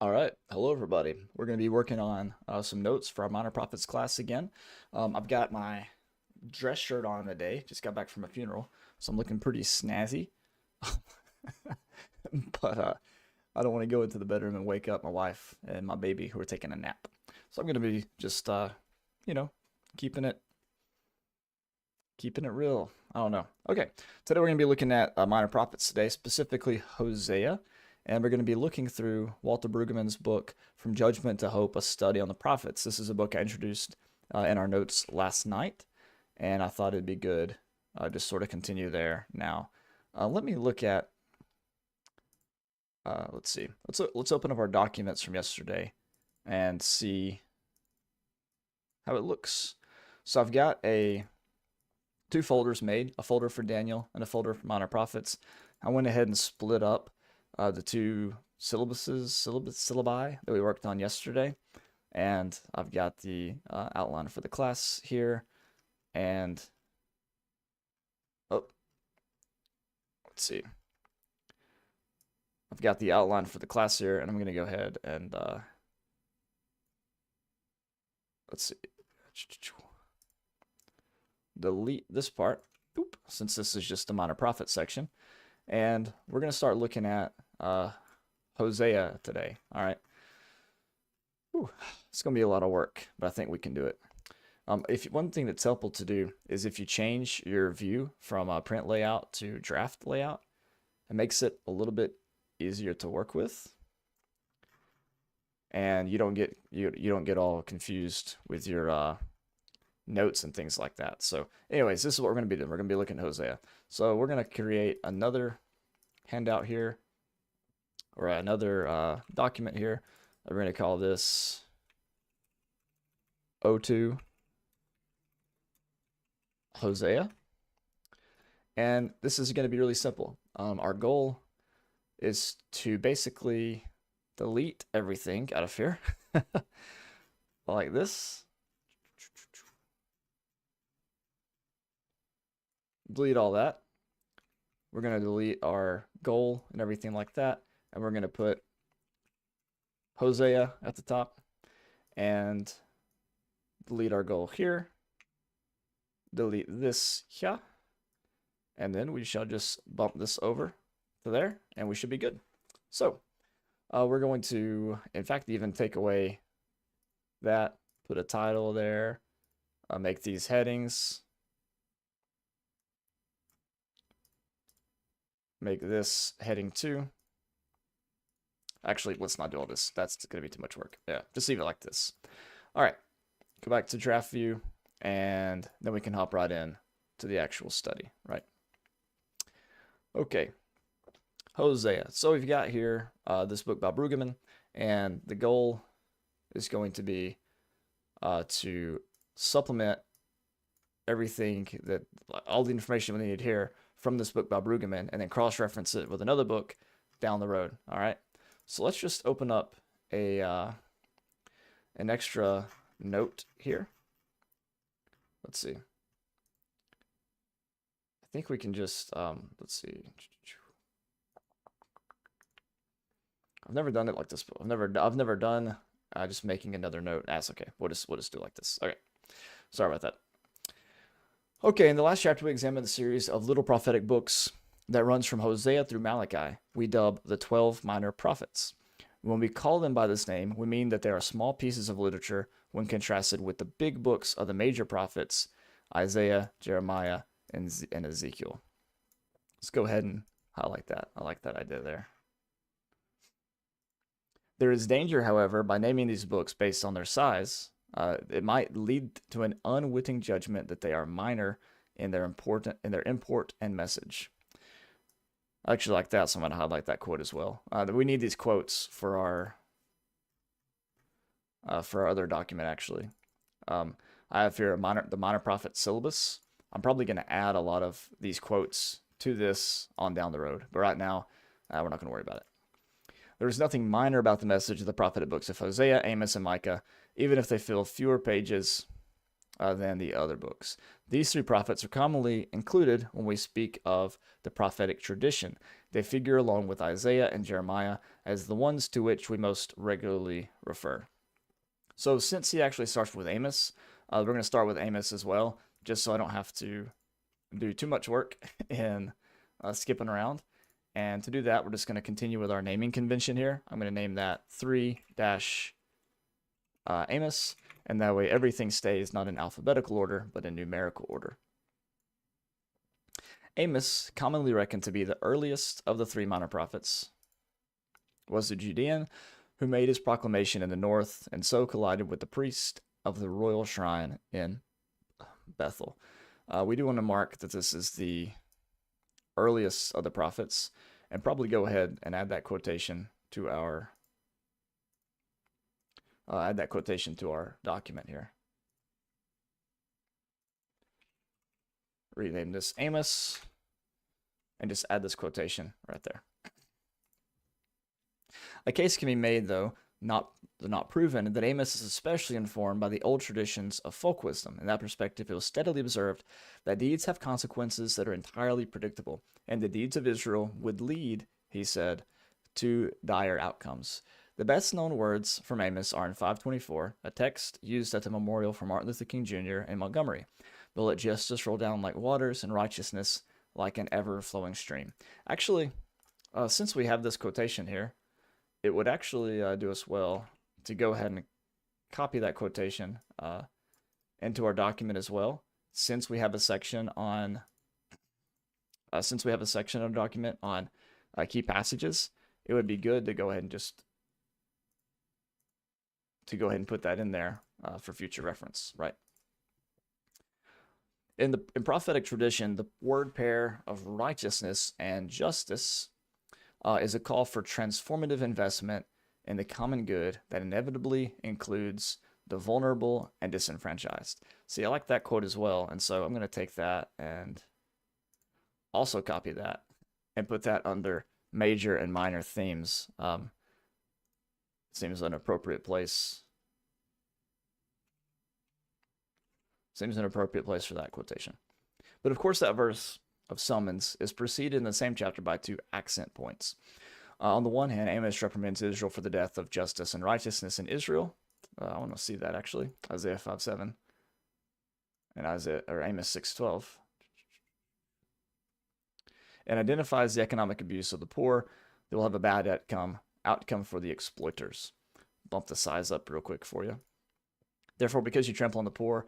All right. Hello, everybody. We're going to be working on some notes for our Minor Prophets class again. I've got my dress shirt on today. Just got back from a funeral, so I'm looking pretty snazzy. But I don't want to go into the bedroom and wake up my wife and my baby who are taking a nap. So I'm going to be just, you know, keeping it keeping it real. I don't know. Okay. Today we're going to be looking at Minor Prophets today, specifically Hosea. And we're going to be looking through Walter Brueggemann's book, From Judgment to Hope, A Study on the Prophets. This is a book I introduced in our notes last night, and I thought it'd be good to sort of continue there now. Let me look at, let's see. Let's open up our documents from yesterday and see how it looks. So I've got two folders made, a folder for Daniel and a folder for Minor Prophets. I went ahead and split up the two syllabi that we worked on yesterday. And I've got the outline for the class here. And, oh, let's see. I've got the outline for the class here, and I'm going to go ahead and, let's see. Delete this part, since this is just the Minor Prophet section. And we're going to start looking at Hosea today. All right. It's going to be a lot of work, but I think we can do it. One thing that's helpful to do is if you change your view from print layout to draft layout, it makes it a little bit easier to work with, and you don't get all confused with your notes and things like that. So anyways, this is what we're going to be doing. We're going to be looking at Hosea. So we're going to create another handout here, or another document here. We're going to call this O2 Hosea. And this is going to be really simple. Our goal is to basically delete everything out of here like this. Delete all that. We're going to delete our goal and everything like that. And we're going to put Hosea at the top and delete our goal here. Delete this here. And then we shall just bump this over to there and we should be good. So we're going to, in fact, even take away that, put a title there, make these headings. Make this heading 2. Actually, let's not do all this. That's going to be too much work. Yeah, just leave it like this. All right, go back to draft view, and then we can hop right in to the actual study, right? Okay, Hosea. So we've got here this book by Brueggemann, and the goal is going to be to supplement everything all the information we need here from this book by Brueggemann, and then cross-reference it with another book down the road. All right. So let's just open up an extra note here. Let's see. I think we can just let's see. I've never done it like this. I've never done just making another note. That's okay. We'll just do it like this. Okay. Sorry about that. Okay, in the last chapter, we examined the series of little prophetic books that runs from Hosea through Malachi. We dub the 12 minor prophets. When we call them by this name, we mean that they are small pieces of literature when contrasted with the big books of the major prophets, Isaiah, Jeremiah, and Ezekiel. Let's go ahead and highlight that. I like that idea there. There is danger, however, by naming these books based on their size. It might lead to an unwitting judgment that they are minor in their import and message. I actually like that, so I'm going to highlight that quote as well. We need these quotes for our other document, actually. I have here the Minor Prophet syllabus. I'm probably going to add a lot of these quotes to this on down the road, but right now, we're not going to worry about it. There is nothing minor about the message of the prophetic books of Hosea, Amos, and Micah, even if they fill fewer pages than the other books. These three prophets are commonly included when we speak of the prophetic tradition. They figure along with Isaiah and Jeremiah as the ones to which we most regularly refer. So since he actually starts with Amos, we're going to start with Amos as well, just so I don't have to do too much work in skipping around. And to do that, we're just going to continue with our naming convention here. I'm going to name that 3-Amos, and that way everything stays not in alphabetical order, but in numerical order. Amos, commonly reckoned to be the earliest of the 3 minor prophets, was the Judean who made his proclamation in the north and so collided with the priest of the royal shrine in Bethel. We do want to mark that this is the earliest of the prophets, and probably go ahead and add that quotation to our document here. Rename this Amos, and just add this quotation right there. A case can be made, though not proven, that Amos is especially informed by the old traditions of folk wisdom. In that perspective, it was steadily observed that deeds have consequences that are entirely predictable, and the deeds of Israel would lead, he said, to dire outcomes. The best known words from Amos are in 524, a text used at the memorial for Martin Luther King Jr. in Montgomery. But let justice roll down like waters and righteousness like an ever-flowing stream. Actually, since we have this quotation here, it would actually do us well to go ahead and copy that quotation into our document as well. Since we have a section on, our document on key passages, it would be good to go ahead and put that in there for future reference, right? In prophetic tradition, the word pair of righteousness and justice is a call for transformative investment in the common good that inevitably includes the vulnerable and disenfranchised. See, I like that quote as well, and so I'm going to take that and also copy that and put that under major and minor themes. Seems an appropriate place. Seems an appropriate place for that quotation. But of course, that verse of summons is preceded in the same chapter by 2 accent points. On the one hand, Amos reprimands Israel for the death of justice and righteousness in Israel. I want to see that actually. Isaiah 5:7 and Amos 6:12. And identifies the economic abuse of the poor. They will have a bad outcome for the exploiters. Bump the size up real quick for you. Therefore, because you trample on the poor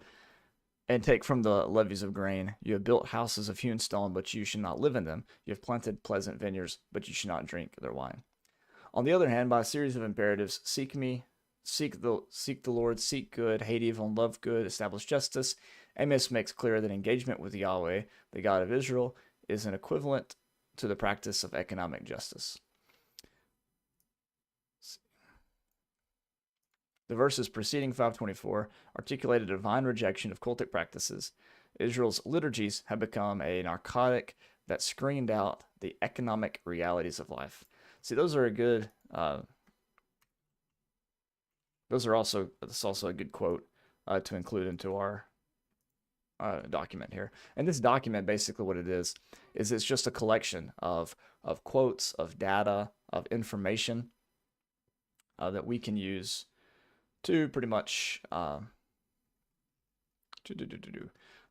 and take from the levies of grain, you have built houses of hewn stone, but you should not live in them. You have planted pleasant vineyards, but you should not drink their wine. On the other hand, by a series of imperatives, seek the Lord, seek good, hate evil, and love good, establish justice, Amos makes clear that engagement with Yahweh, the God of Israel, is an equivalent to the practice of economic justice. The verses preceding 524 articulate a divine rejection of cultic practices. Israel's liturgies have become a narcotic that screened out the economic realities of life. See, those are a good. That's also a good quote to include into our document here. And this document, basically, what it is it's just a collection of quotes, of data, of information that we can use to pretty much that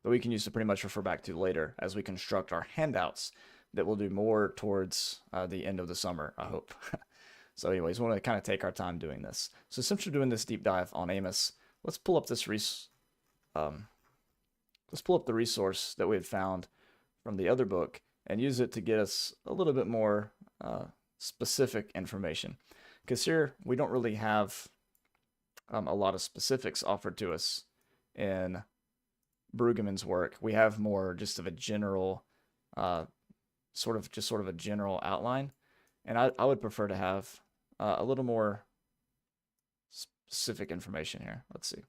we can use to pretty much refer back to later as we construct our handouts that we'll do more towards the end of the summer, I hope. So anyways, we want to kind of take our time doing this. So since we're doing this deep dive on Amos, let's pull up the resource that we had found from the other book and use it to get us a little bit more specific information. Because here we don't really have a lot of specifics offered to us in Brueggemann's work. We have more just of a general, sort of a general outline, and I would prefer to have a little more specific information here. Let's see.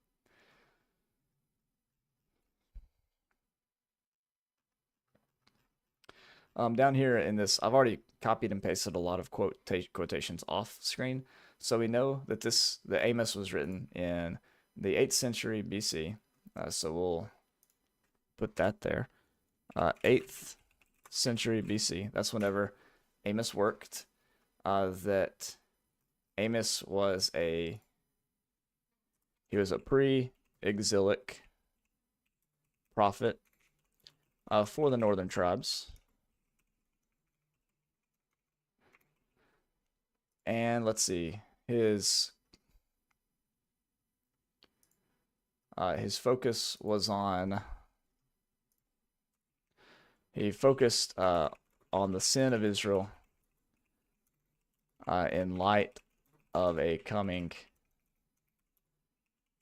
Down here in this, I've already copied and pasted a lot of quotations off screen. So we know that the Amos was written in the 8th century BC. So we'll put that there. 8th century BC. That's whenever Amos worked, that Amos was a pre-exilic prophet for the northern tribes. And let's see, his focus was on, he focused on the sin of Israel in light of a coming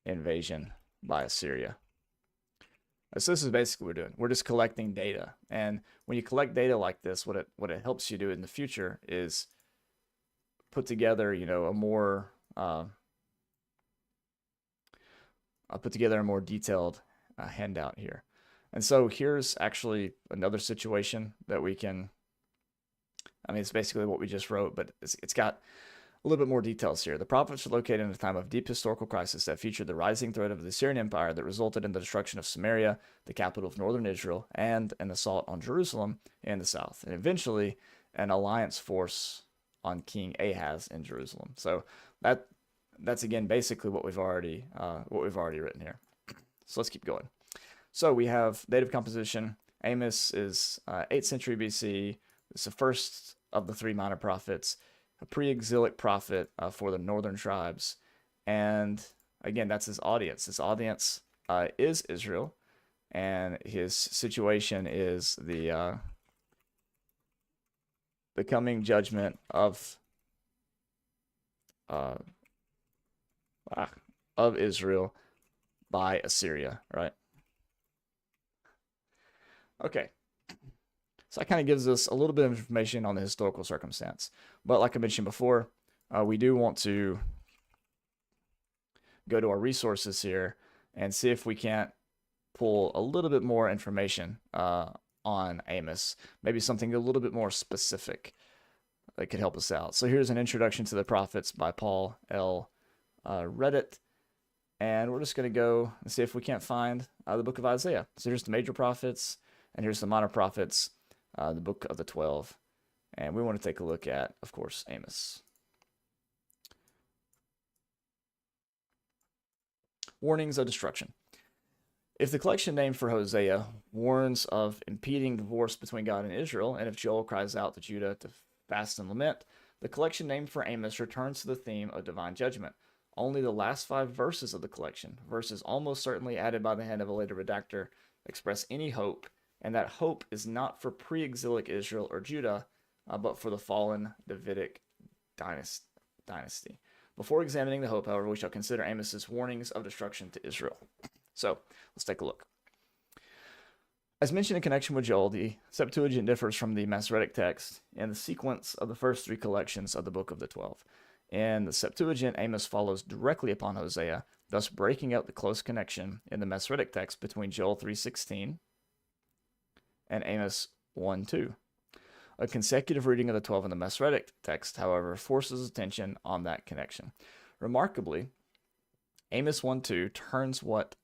invasion by Assyria. So this is basically what we're doing. We're just collecting data. And when you collect data like this, what it helps you do in the future is put together, a more I'll put together a more detailed handout here. And so here's actually another situation that we can, it's basically what we just wrote, but it's got a little bit more details here. The prophets are located in a time of deep historical crisis that featured the rising threat of the Assyrian Empire that resulted in the destruction of Samaria, the capital of northern Israel, and an assault on Jerusalem in the south, and eventually an alliance force on King Ahaz in Jerusalem. So that's again basically what we've already written here. So let's keep going. So we have date of composition. Amos is 8th century BC. It's the first of the three minor prophets, a pre-exilic prophet for the northern tribes. And again, that's his audience. His audience is Israel, and his situation is the coming judgment of Israel by Assyria, right? Okay. So that kind of gives us a little bit of information on the historical circumstance. But like I mentioned before, we do want to go to our resources here and see if we can't pull a little bit more information on Amos, maybe something a little bit more specific that could help us out. So here's an introduction to the prophets by Paul L. Reddit. And we're just going to go and see if we can't find the book of Isaiah. So here's the major prophets, and here's the minor prophets, the book of the 12. And we want to take a look at, of course, Amos. Warnings of destruction. If the collection name for Hosea warns of impending divorce between God and Israel, and if Joel cries out to Judah to fast and lament, the collection name for Amos returns to the theme of divine judgment. Only the last 5 verses of the collection, verses almost certainly added by the hand of a later redactor, express any hope, and that hope is not for pre-exilic Israel or Judah, but for the fallen Davidic dynasty. Before examining the hope, however, we shall consider Amos's warnings of destruction to Israel. So, let's take a look. As mentioned in connection with Joel, the Septuagint differs from the Masoretic text in the sequence of the first 3 collections of the Book of the 12. In the Septuagint, Amos follows directly upon Hosea, thus breaking out the close connection in the Masoretic text between Joel 3:16 and Amos 1:2. A consecutive reading of the 12 in the Masoretic text, however, forces attention on that connection. Remarkably, Amos 1:2 turns what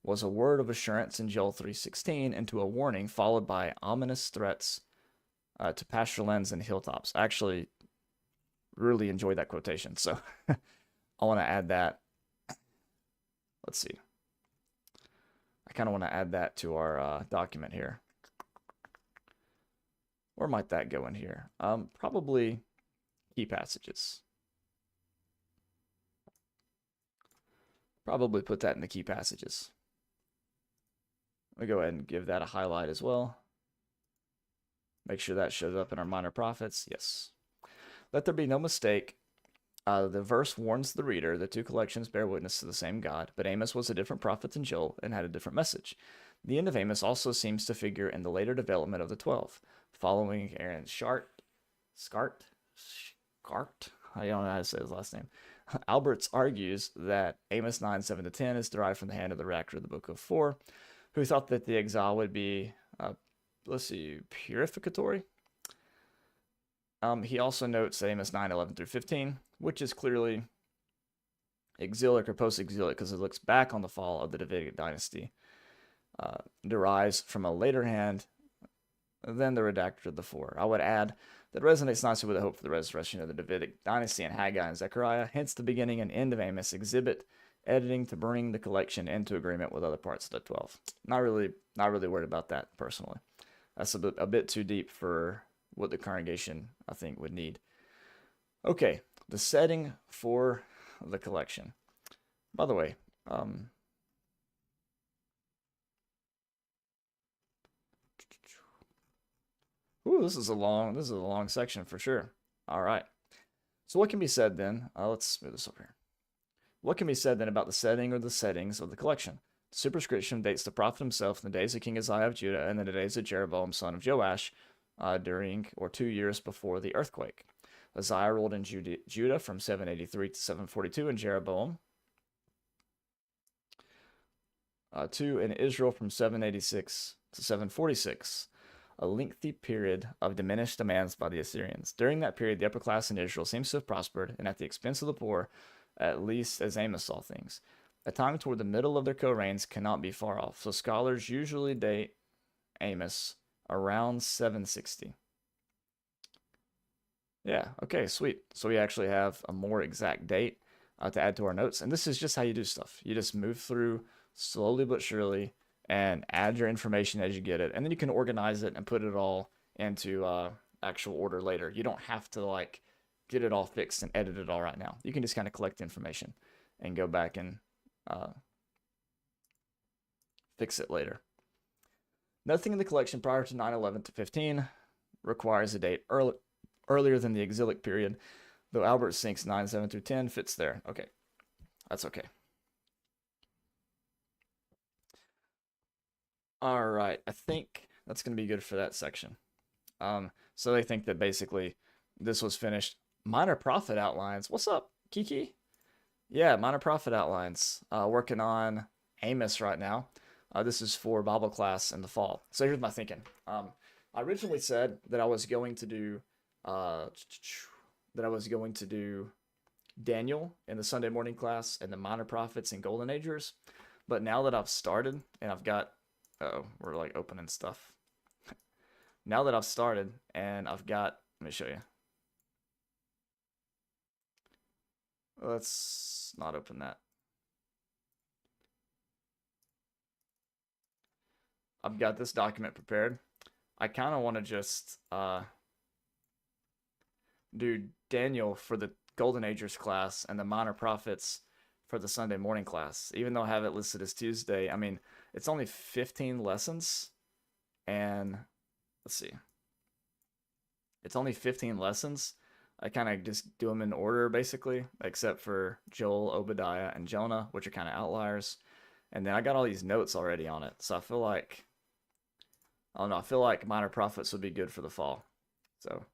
was a word of assurance in Joel 3:16 into a warning, followed by ominous threats to pasture lands and hilltops. I actually really enjoyed that quotation, so I want to add that. Let's see. I kind of want to add that to our document here. Where might that go in here? Probably key passages. Probably put that in the key passages. Let me go ahead and give that a highlight as well. Make sure that shows up in our minor prophets. Yes. Let there be no mistake. The verse warns the reader the 2 collections bear witness to the same God, but Amos was a different prophet than Joel and had a different message. The end of Amos also seems to figure in the later development of the 12. Following Aaron Scart, I don't know how to say his last name. Alberts argues that Amos 9:7-10 is derived from the hand of the redactor of the Book of 4, who thought that the exile would be, purificatory. He also notes Amos 9:11-15, which is clearly exilic or post-exilic because it looks back on the fall of the Davidic dynasty, derives from a later hand than the redactor of the 4. I would add that resonates nicely with the hope for the resurrection of the Davidic dynasty in Haggai and Zechariah. Hence, the beginning and end of Amos exhibit editing to bring the collection into agreement with other parts of the 12. Not really worried about that personally. That's a bit too deep for what the congregation, I think, would need. Okay, the setting for the collection. By the way, ooh, this is a long section for sure. All right. So what can be said then? Let's move this over here. What can be said then about the setting or the settings of the collection? The superscription dates the prophet himself in the days of King Uzziah of Judah and in the days of Jeroboam, son of Joash, during or 2 years before the earthquake. Uzziah ruled in Judah from 783 to 742, and Jeroboam in Israel from 786 to 746. A lengthy period of diminished demands by the Assyrians. During that period, the upper class in Israel seems to have prospered, and at the expense of the poor, at least as Amos saw things. A time toward the middle of their co-reigns cannot be far off, so scholars usually date Amos around 760. Yeah, okay, sweet. So we actually have a more exact date to add to our notes, and this is just how you do stuff. You just move through slowly but surely and add your information as you get it, and then you can organize it and put it all into actual order later. You don't have to like get it all fixed and edit it all right now. You can just kind of collect information and go back and fix it later. Nothing in the collection prior to 911 to 15 requires a date earlier than the exilic period, though Albert Sink's 9:7 through 10 fits there. Okay, that's okay. All right, I think that's going to be good for that section. So they think that basically this was finished. Minor Prophet outlines. What's up, Kiki? Yeah, Minor Prophet outlines. Working on Amos right now. This is for Bible class in the fall. So here's my thinking. I originally said that I was going to do Daniel in the Sunday morning class and the Minor Prophets and Golden Agers. But now that I've started and I've got we're like opening stuff. Now that I've started and I've got, let me show you. Let's not open that. I've got this document prepared. I kind of want to just do Daniel for the Golden Agers class and the Minor Prophets for the Sunday morning class. Even though I have it listed as Tuesday, I mean, it's only 15 lessons, and let's see. It's only 15 lessons. I kind of just do them in order, basically, except for Joel, Obadiah, and Jonah, which are kind of outliers. And then I got all these notes already on it, so I feel like, I don't know, I feel like Minor Prophets would be good for the fall. So,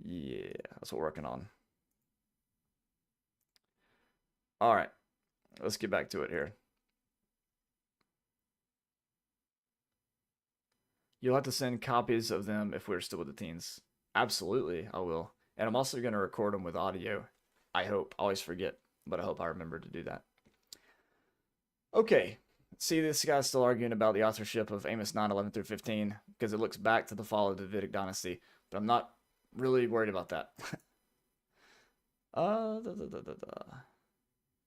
yeah, that's what we're working on. All right, let's get back to it here. You'll have to send copies of them if we're still with the teens. Absolutely, I will. And I'm also going to record them with audio. I hope. I always forget, but I hope I remember to do that. Okay. See, this guy's still arguing about the authorship of Amos 9:11 through 15 because it looks back to the fall of the Davidic dynasty, but I'm not really worried about that.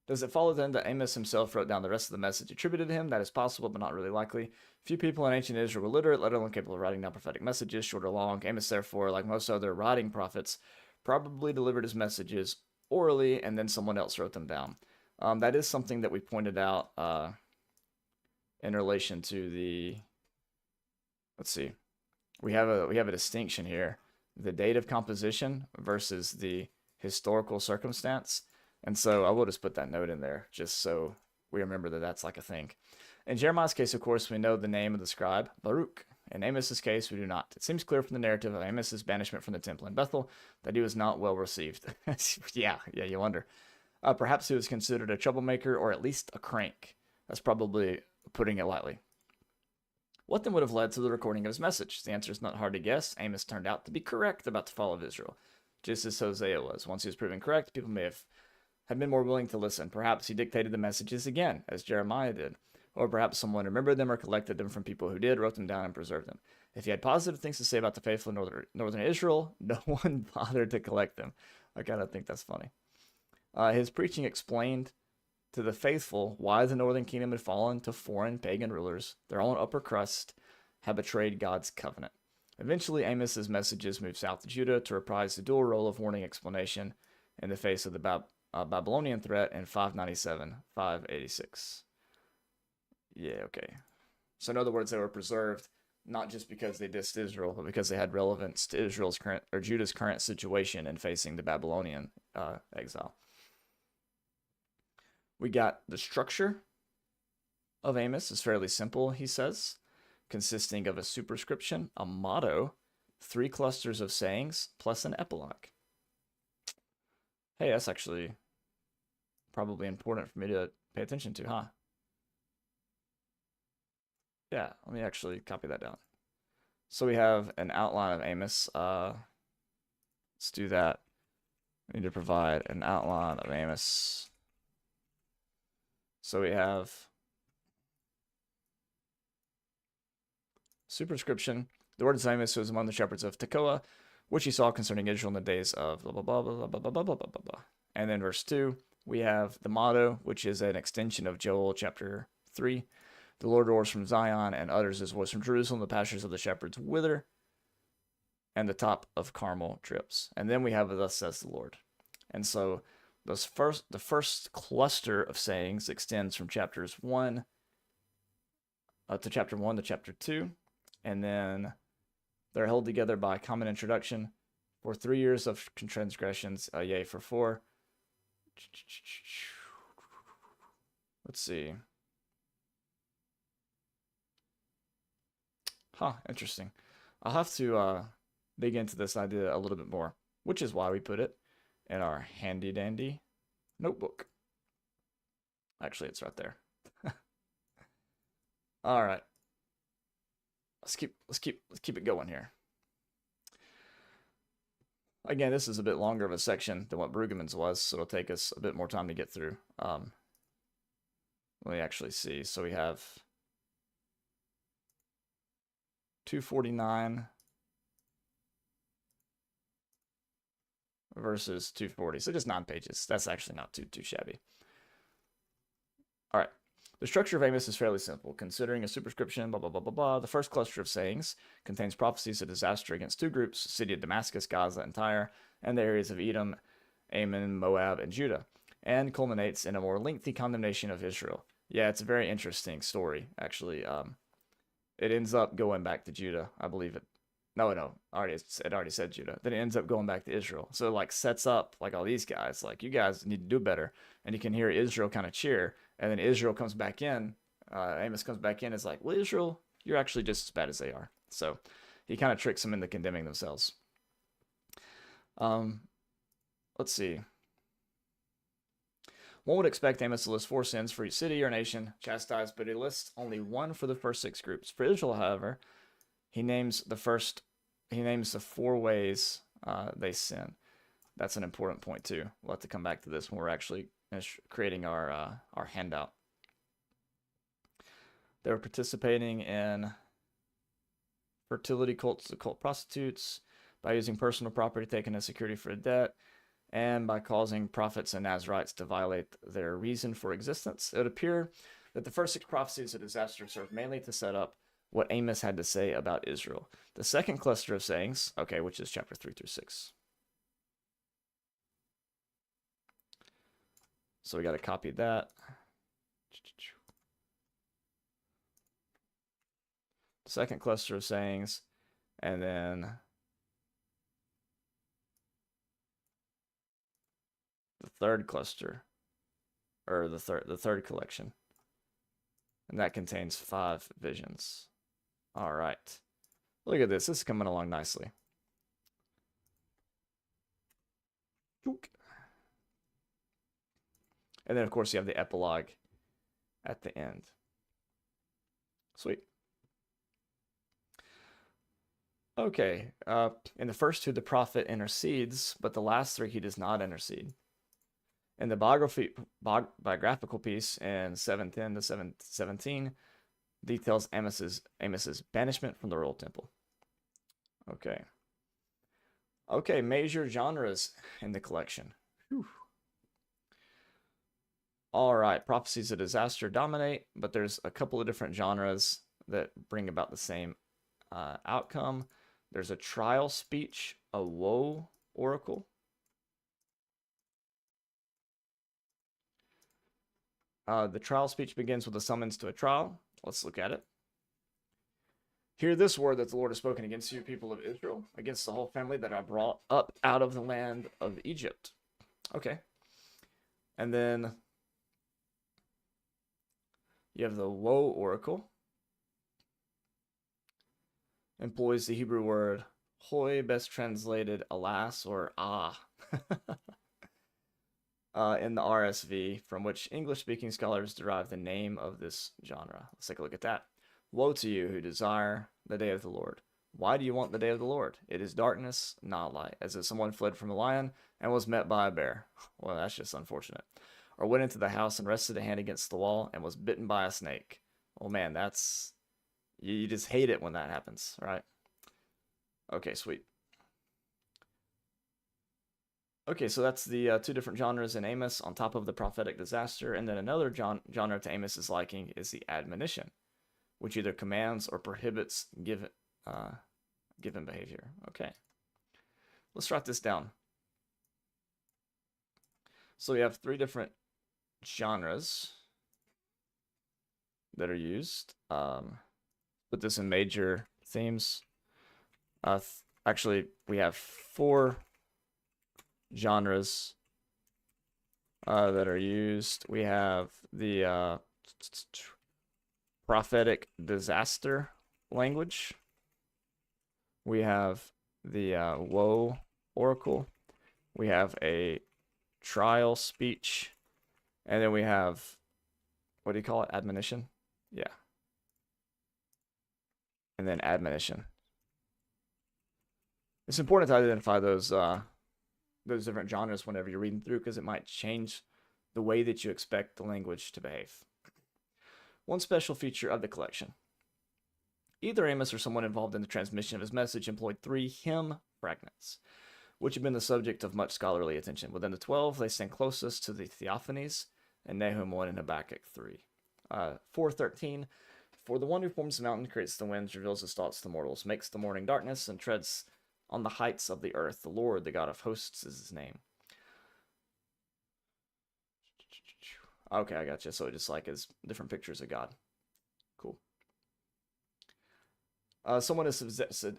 Does it follow then that Amos himself wrote down the rest of the message attributed to him? That is possible, but not really likely. Few people in ancient Israel were literate, let alone capable of writing down prophetic messages, short or long. Amos, therefore, like most other writing prophets, probably delivered his messages orally, and then someone else wrote them down. That is something that we pointed out in relation to the. Let's see, we have a distinction here: the date of composition versus the historical circumstance. And so I will just put that note in there just so we remember that that's like a thing. In Jeremiah's case, of course, we know the name of the scribe, Baruch. In Amos's case, we do not. It seems clear from the narrative of Amos's banishment from the temple in Bethel that he was not well received. yeah, you wonder. Perhaps he was considered a troublemaker or at least a crank. That's probably putting it lightly. What then would have led to the recording of his message? The answer is not hard to guess. Amos turned out to be correct about the fall of Israel, just as Hosea was. Once he was proven correct, people may have been more willing to listen. Perhaps he dictated the messages again, as Jeremiah did. Or perhaps someone remembered them or collected them from people who did, wrote them down, and preserved them. If he had positive things to say about the faithful northern Israel, no one bothered to collect them. I kind of think that's funny. His preaching explained to the faithful why the northern kingdom had fallen to foreign pagan rulers. Their own upper crust had betrayed God's covenant. Eventually, Amos's messages moved south to Judah to reprise the dual role of warning explanation in the face of the Babylonian threat in 597, 586. Yeah, okay. So in other words, they were preserved not just because they dissed Israel, but because they had relevance to Israel's current or Judah's current situation in facing the Babylonian exile. We got the structure of Amos is fairly simple, he says, consisting of a superscription, a motto, 3 clusters of sayings, plus an epilogue. Hey, that's actually probably important for me to pay attention to, huh? Yeah, let me actually copy that down. So we have an outline of Amos. Let's do that. We need to provide an outline of Amos. So we have superscription. The word of Amos was among the shepherds of Tekoa, which he saw concerning Israel in the days of blah, blah, blah, blah, blah, blah, blah, blah, blah, blah. And then verse 2, we have the motto, which is an extension of Joel chapter 3. The Lord roars from Zion and utters his voice from Jerusalem. The pastures of the shepherds wither, and the top of Carmel drips. And then we have thus says the Lord. And so the first cluster of sayings extends from chapters 1 to chapter 1 to chapter 2. And then they're held together by a common introduction. For 3 years of transgressions, yea, for 4. Let's see. Huh, interesting. I'll have to dig into this idea a little bit more, which is why we put it in our handy dandy notebook. Actually, it's right there. All right. Let's keep it going here. Again, this is a bit longer of a section than what Brueggemann's was, so it'll take us a bit more time to get through. Let me actually see. So we have 249 versus 240. So just 9 pages. That's actually not too shabby. All right. The structure of Amos is fairly simple, considering a superscription, blah, blah, blah, blah, blah. The first cluster of sayings contains prophecies of disaster against 2 groups, the city of Damascus, Gaza, and Tyre, and the areas of Edom, Ammon, Moab, and Judah, and culminates in a more lengthy condemnation of Israel. Yeah, it's a very interesting story, actually. It ends up going back to Judah, I believe it. No, it already said Judah. Then it ends up going back to Israel. So it like sets up like all these guys, like you guys need to do better. And you can hear Israel kind of cheer. And then Israel comes back in. Amos comes back in. Is like, well, Israel, you're actually just as bad as they are. So he kind of tricks them into condemning themselves. Let's see. One would expect Amos to list 4 sins for each city or nation chastised, but he lists only 1 for the first 6 groups. For Israel, however, he names the 4 ways they sin. That's an important point too. We'll have to come back to this when we're actually creating our handout. They were participating in fertility cults, occult prostitutes, by using personal property taken as security for a debt, and by causing prophets and Nazarites to violate their reason for existence. It would appear that the first 6 prophecies of disaster served mainly to set up what Amos had to say about Israel. The second cluster of sayings, okay, which is chapter 3 through 6. So we got to copy that. Second cluster of sayings, and then the third cluster, or the third collection, and that contains 5 visions. All right, look at this. This is coming along nicely. And then, of course, you have the epilogue at the end. Sweet. Okay, in the first 2, the prophet intercedes, but the last 3, he does not intercede. And the biographical piece in 710 to 717 details Amos's banishment from the royal temple. Okay. Okay, major genres in the collection. Whew. All right, prophecies of disaster dominate, but there's a couple of different genres that bring about the same outcome. There's a trial speech, a woe oracle. The trial speech begins with a summons to a trial. Let's look at it. Hear this word that the Lord has spoken against you, people of Israel, against the whole family that I brought up out of the land of Egypt. Okay. And then you have the woe oracle. Employs the Hebrew word hoi, best translated alas or ah, in the RSV, from which English-speaking scholars derive the name of this genre. Let's take a look at that. Woe to you who desire the day of the Lord. Why do you want the day of the Lord? It is darkness, not light, as if someone fled from a lion and was met by a bear. Well, that's just unfortunate. Or went into the house and rested a hand against the wall and was bitten by a snake. Oh man, that's... You just hate it when that happens, right? Okay, sweet. Okay, so that's the two different genres in Amos on top of the prophetic disaster. And then another genre to Amos's liking is the admonition, which either commands or prohibits given behavior. Okay. Let's write this down. So we have three different genres that are used. Put this in major themes. Actually, we have four genres that are used. We have the prophetic disaster language. We have the woe oracle. We have a trial speech. And then we have, what do you call it? Admonition? Yeah. And then admonition. It's important to identify those different genres whenever you're reading through, because it might change the way that you expect the language to behave. One special feature of the collection. Either Amos or someone involved in the transmission of his message employed 3 hymn fragments, which have been the subject of much scholarly attention. Within the 12, they stand closest to the Theophanies and Nahum 1 and Habakkuk 3. 4:13. For the one who forms the mountain, creates the winds, reveals his thoughts to mortals, makes the morning darkness, and treads on the heights of the earth. The Lord, the God of hosts, is his name. Okay, I gotcha. So it just like is different pictures of God. Cool. Someone has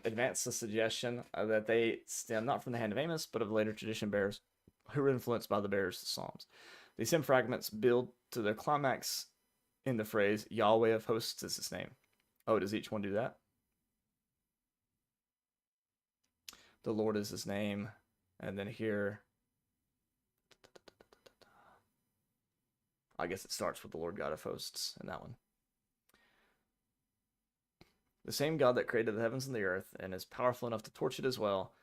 advanced the suggestion that they stem not from the hand of Amos, but of later tradition bearers who were influenced by the bearers of the Psalms. These hymn fragments build to their climax in the phrase, Yahweh of hosts is his name. Oh, does each one do that? The Lord is his name. And then here, I guess it starts with the Lord God of hosts in that one. The same God that created the heavens and the earth and is powerful enough to torch it as well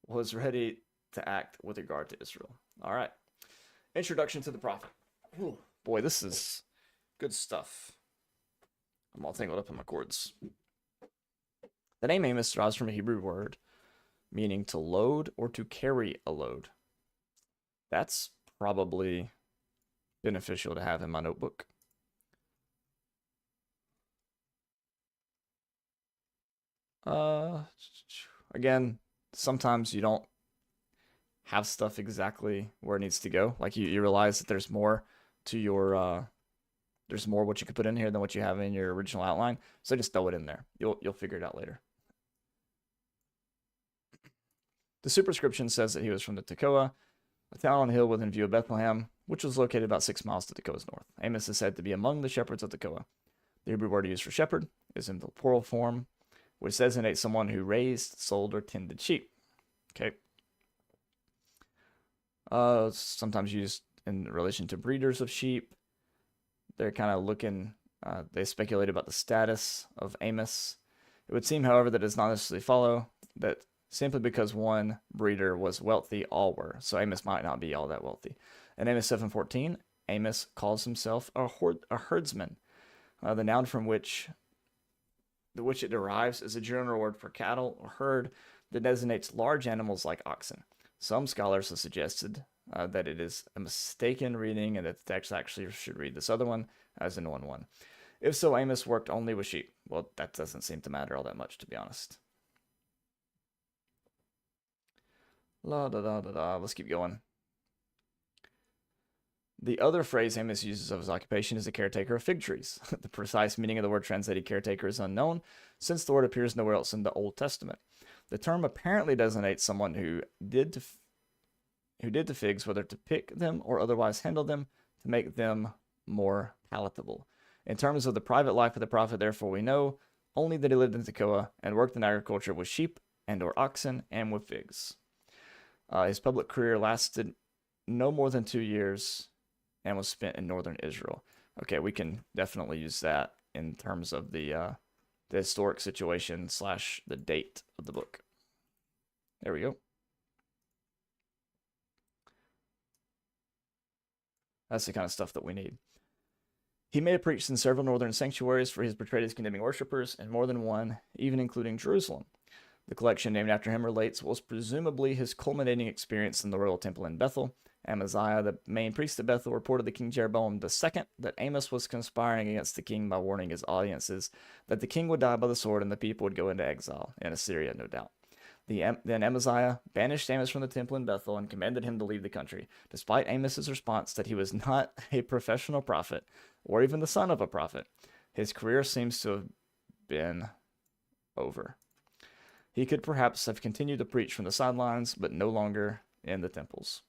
was ready to act with regard to Israel. All right. Introduction to the prophet. Ooh, boy, this is good stuff. I'm all tangled up in my cords. The name Amos derives from a Hebrew word meaning to load or to carry a load. That's probably beneficial to have in my notebook. Again, sometimes you don't have stuff exactly where it needs to go. Like you realize that there's more to your there's more what you could put in here than what you have in your original outline. So just throw it in there. You'll figure it out later. The superscription says that he was from the Tekoa, a town on a hill within view of Bethlehem, which was located about 6 miles to Tekoa's north. Amos is said to be among the shepherds of Tekoa. The Hebrew word used for shepherd is in the plural form, which designates someone who raised, sold, or tended sheep. Okay. Sometimes used in relation to breeders of sheep. They're kind of looking, they speculate about the status of Amos. It would seem, however, that it does not necessarily follow that simply because one breeder was wealthy, all were. So Amos might not be all that wealthy. In Amos 7:14, Amos calls himself a herdsman. The noun from which it derives is a general word for cattle or herd that designates large animals like oxen. Some scholars have suggested that it is a mistaken reading and that the text actually should read this other one as in 1:1. If so, Amos worked only with sheep. Well, that doesn't seem to matter all that much, to be honest. La da da da da. Let's keep going. The other phrase Amos uses of his occupation is a caretaker of fig trees. The precise meaning of the word translated caretaker is unknown, since the word appears nowhere else in the Old Testament. The term apparently designates someone who did to figs, whether to pick them or otherwise handle them to make them more palatable. In terms of the private life of the prophet, therefore, we know only that he lived in Tekoa and worked in agriculture with sheep and or oxen and with figs. His public career lasted no more than 2 years and was spent in northern Israel. Okay, we can definitely use that in terms of the historic situation / the date of the book. There we go. That's the kind of stuff that we need. He may have preached in several northern sanctuaries for he is portrayed as condemning worshippers, and more than one, even including Jerusalem. The collection named after him relates what was presumably his culminating experience in the royal temple in Bethel. Amaziah, the main priest of Bethel, reported to King Jeroboam II that Amos was conspiring against the king by warning his audiences that the king would die by the sword and the people would go into exile, in Assyria, no doubt. Then Amaziah banished Amos from the temple in Bethel and commanded him to leave the country, despite Amos's response that he was not a professional prophet or even the son of a prophet. His career seems to have been over. He could perhaps have continued to preach from the sidelines, but no longer in the temples.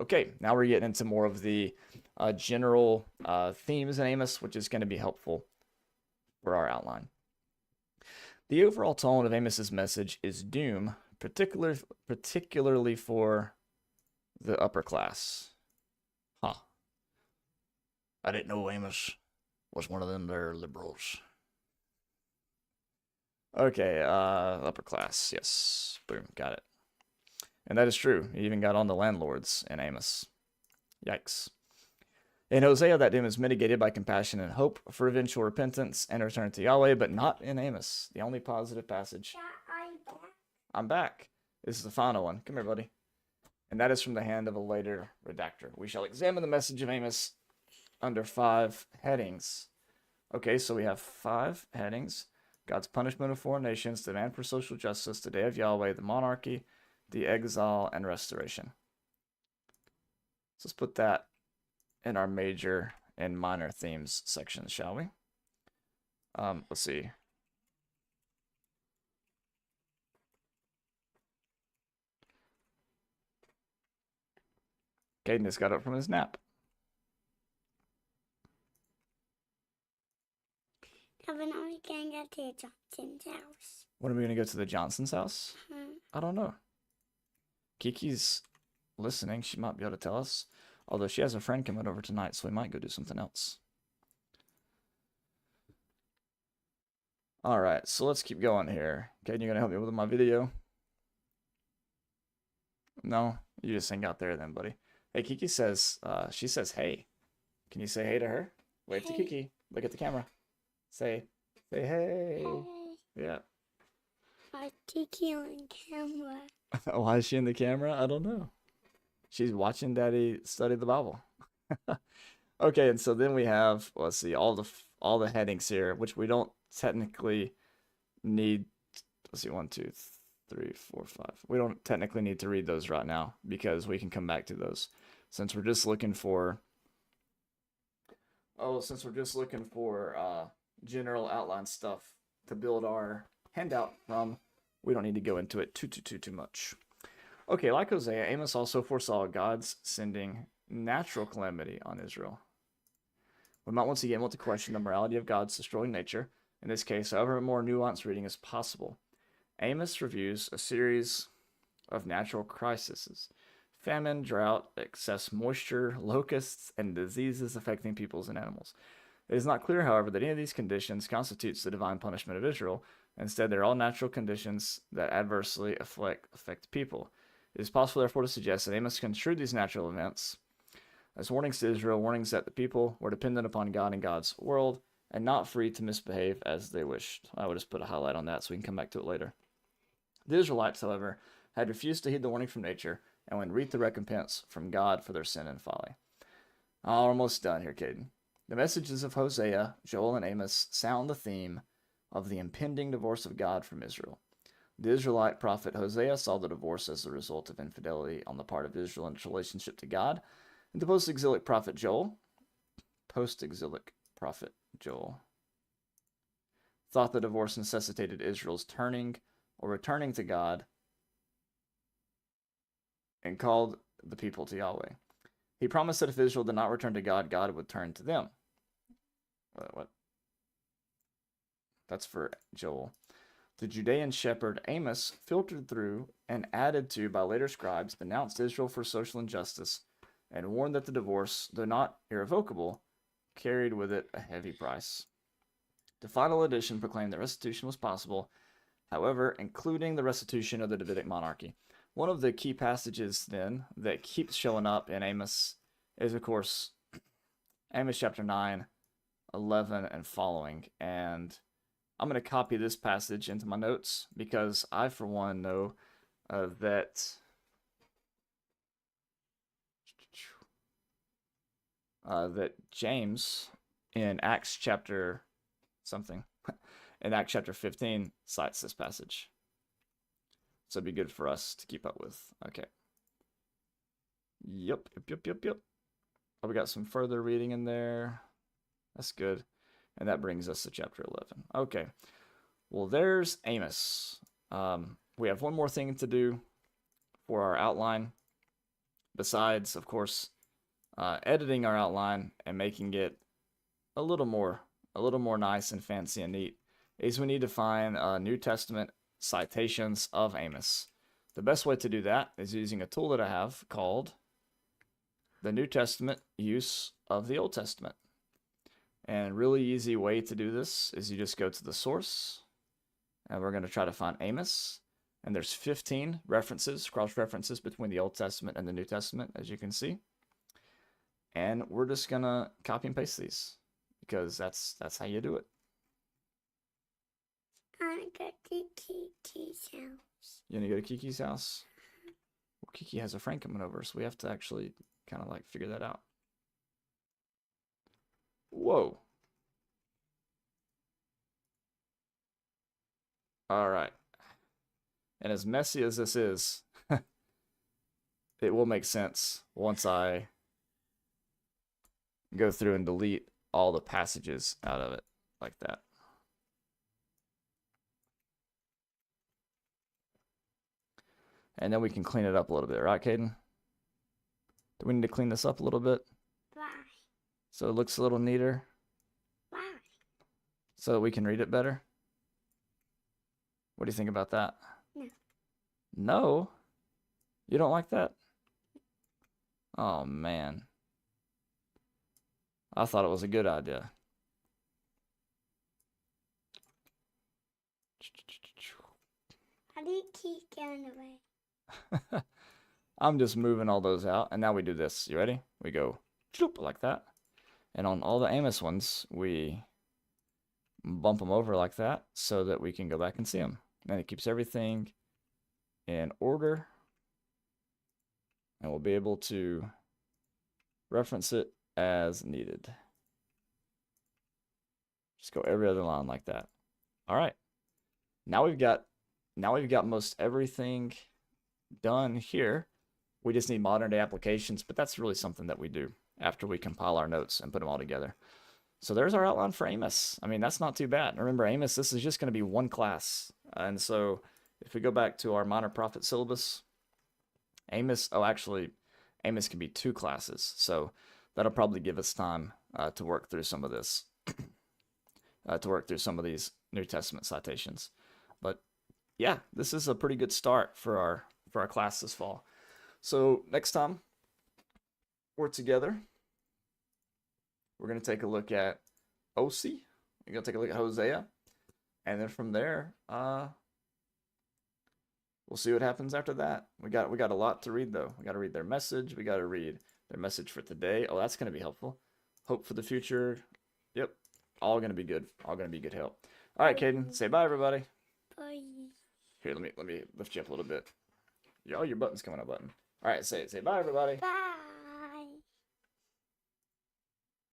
Okay, now we're getting into more of the general themes in Amos, which is going to be helpful for our outline. The overall tone of Amos's message is doom, particularly for the upper class. Huh. I didn't know Amos was one of them there liberals. Okay, upper class, yes. Boom, got it. And that is true. He even got on the landlords in Amos. Yikes. In Hosea, that doom is mitigated by compassion and hope for eventual repentance and return to Yahweh, but not in Amos. The only positive passage. I'm back. This is the final one. Come here, buddy. And that is from the hand of a later redactor. We shall examine the message of Amos under 5 headings. Okay, so we have 5 headings. God's punishment of foreign nations, demand for social justice, the day of Yahweh, the monarchy, the exile, and restoration. So let's put that in our major and minor themes section, shall we? Let's see. Caden just got up from his nap. When are we going to go to Johnson's house? When are we going to go to the Johnson's house? Hmm. I don't know. Kiki's listening. She might be able to tell us. Although she has a friend coming over tonight, so we might go do something else. All right, so let's keep going here. Caden, you going to help me with my video? No? You just hang out there then, buddy. Hey, Kiki says, she says, hey. Can you say hey to her? Wave to Kiki. Look at the camera. Say hey. Hey. Yeah. Why is Kiki on camera? Why is she in the camera? I don't know. She's watching Daddy study the Bible. Okay, and so then we have, let's see, all the headings here, which we don't technically need. Let's see, 1, 2, 3, 4, 5. We don't technically need to read those right now because we can come back to those. Since we're just looking for general outline stuff to build our handout from, we don't need to go into it too much. Okay, like Hosea, Amos also foresaw God's sending natural calamity on Israel. We might once again want to question the morality of God's destroying nature. In this case, however, a more nuanced reading is possible. Amos reviews a series of natural crises: famine, drought, excess moisture, locusts, and diseases affecting peoples and animals. It is not clear, however, that any of these conditions constitutes the divine punishment of Israel. Instead, they're all natural conditions that adversely affect people. It is possible, therefore, to suggest that Amos construed these natural events as warnings to Israel, warnings that the people were dependent upon God and God's world and not free to misbehave as they wished. I would just put a highlight on that so we can come back to it later. The Israelites, however, had refused to heed the warning from nature and would reap the recompense from God for their sin and folly. Almost done here, Caden. The messages of Hosea, Joel, and Amos sound the theme of the impending divorce of God from Israel. The Israelite prophet Hosea saw the divorce as the result of infidelity on the part of Israel in its relationship to God. And the post-exilic prophet Joel thought the divorce necessitated Israel's turning or returning to God and called the people to Yahweh. He promised that if Israel did not return to God, God would turn to them. What? That's for Joel. The Judean shepherd Amos, filtered through and added to by later scribes, denounced Israel for social injustice and warned that the divorce, though not irrevocable, carried with it a heavy price. The final edition proclaimed that restitution was possible, however, including the restitution of the Davidic monarchy. One of the key passages, then, that keeps showing up in Amos is, of course, Amos chapter 9, 11, and following. And I'm going to copy this passage into my notes because I, for one, know that James in Acts chapter something, in Acts chapter 15, cites this passage. So it'd be good for us to keep up with. Okay. Yep. Oh, we got some further reading in there. That's good. And that brings us to chapter 11. Okay. Well, there's Amos. We have one more thing to do for our outline. Besides, of course, editing our outline and making it a little more nice and fancy and neat, is we need to find New Testament citations of Amos. The best way to do that is using a tool that I have called the New Testament Use of the Old Testament. And a really easy way to do this is you just go to the source, and we're going to try to find Amos. And there's 15 references, cross-references between the Old Testament and the New Testament, as you can see. And we're just going to copy and paste these because that's how you do it. I go to Kiki's house. You want to go to Kiki's house? Well, Kiki has a friend coming over, so we have to actually kind of like figure that out. Whoa. All right. And as messy as this is, it will make sense once I go through and delete all the passages out of it like that. And then we can clean it up a little bit, right, Caden? Do we need to clean this up a little bit? Why? So it looks a little neater? Why? So that we can read it better? What do you think about that? No. No? You don't like that? Oh, man. I thought it was a good idea. How do you keep going away? I'm just moving all those out, and now we do this. You ready? We go like that. And on all the Amos ones, we bump them over like that so that we can go back and see them. And it keeps everything in order. And we'll be able to reference it as needed. Just go every other line like that. All right. Now we've got most everything done here. We just need modern day applications, but that's really something that we do after we compile our notes and put them all together. So there's our outline for Amos. I mean, that's not too bad. Remember, Amos, this is just going to be one class. And so if we go back to our minor prophet syllabus, Amos can be 2 classes. So that'll probably give us time to work through some of this, to work through some of these New Testament citations. But yeah, this is a pretty good start for our class this fall. So next time we're together, we're going to take a look at OC. We're going to take a look at Hosea. And then from there, we'll see what happens after that. We got a lot to read, though. We got to read their message. We got to read Their message for today. Oh, that's going to be helpful. Hope for the future. Yep. All going to be good. All going to be good help. All right, Caden. Say bye, everybody. Bye. Here, let me lift you up a little bit. Oh, your button's coming up, button. All right, say bye, everybody. Bye.